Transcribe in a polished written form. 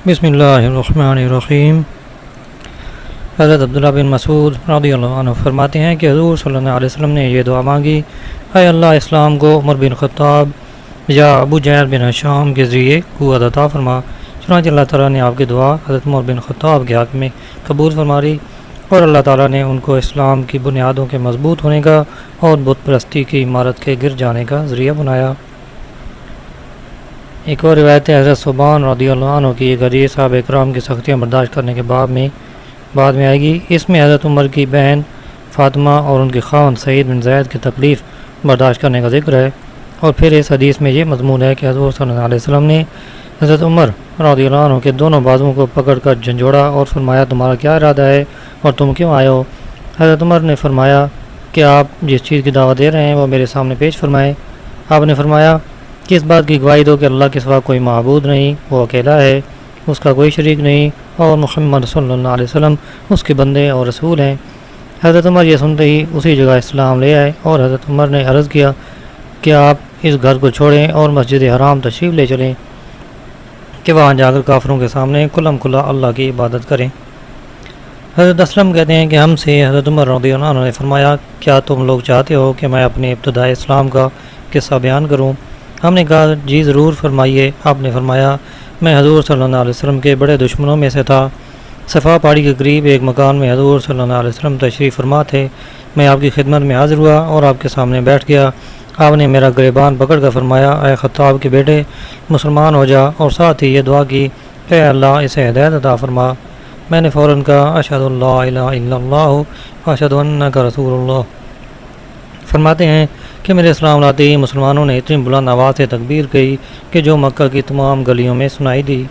بسم اللہ الرحمن الرحیم۔ حضرت عبداللہ بن مسعود رضی اللہ عنہ فرماتے ہیں کہ حضور صلی اللہ علیہ وسلم نے یہ دعا مانگی: اے اللہ، اسلام کو عمر بن خطاب یا ابو جہل بن ہشام کے ذریعے قوت عطا فرما۔ چنانچہ اللہ تعالیٰ نے آپ کی دعا حضرت عمر بن خطاب کے حق میں قبول فرمائی اور اللہ تعالیٰ نے ان کو اسلام کی بنیادوں کے مضبوط ہونے کا اور بت پرستی کی عمارت کے گر جانے کا ذریعہ بنایا۔ ایک اور روایت ہے، حضرت ثوبان رضی اللہ عنہ کی ایک حدیث صحابہ اکرام کی سختیاں برداشت کرنے کے بعد میں آئے گی۔ اس میں حضرت عمر کی بہن فاطمہ اور ان کے خاوند سعید بن زید کی تکلیف برداشت کرنے کا ذکر ہے، اور پھر اس حدیث میں یہ مضمون ہے کہ حضور صلی اللہ علیہ وسلم نے حضرت عمر رضی اللہ عنہ کے دونوں بازوؤں کو پکڑ کر جھنجھوڑا اور فرمایا: تمہارا کیا ارادہ ہے اور تم کیوں آئے ہو؟ حضرت عمر نے فرمایا کہ آپ جس چیز کی دعوت دے رہے ہیں وہ میرے سامنے پیش فرمائیں۔ آپ نے فرمایا کہ اس بات کی گواہی دو کہ اللہ کے سوا کوئی معبود نہیں، وہ اکیلا ہے، اس کا کوئی شریک نہیں، اور محمد صلی اللہ علیہ وسلم اس کے بندے اور رسول ہیں۔ حضرت عمر یہ سنتے ہی اسی جگہ اسلام لے آئے، اور حضرت عمر نے عرض کیا کہ آپ اس گھر کو چھوڑیں اور مسجد حرام تشریف لے چلیں کہ وہاں جا کر کافروں کے سامنے کھلم کھلا اللہ کی عبادت کریں۔ حضرت اسلم کہتے ہیں کہ ہم سے حضرت عمر رضی اللہ عنہ نے فرمایا: کیا تم لوگ چاہتے ہو کہ میں اپنے ابتدائی اسلام کا قصہ بیان کروں؟ ہم نے کہا: جی ضرور فرمائیے۔ آپ نے فرمایا: میں حضور صلی اللہ علیہ وسلم کے بڑے دشمنوں میں سے تھا۔ صفا پہاڑی کے قریب ایک مکان میں حضور صلی اللہ علیہ وسلم تشریف فرما تھے۔ میں آپ کی خدمت میں حاضر ہوا اور آپ کے سامنے بیٹھ گیا۔ آپ نے میرا گریبان پکڑ کر فرمایا: اے خطاب کے بیٹے، مسلمان ہو جا، اور ساتھ ہی یہ دعا کی: اے اللہ، اسے ہدایت عطا فرما۔ میں نے فوراً کہا: اشہد ان لا الہ الا اللہ و اشہد انک رسول اللہ۔ فرماتے ہیں کہ میرے اسلام لاتے ہی مسلمانوں نے اتنی بلند آواز سے تکبیر کہی کہ جو مکہ کی تمام گلیوں میں سنائی دی۔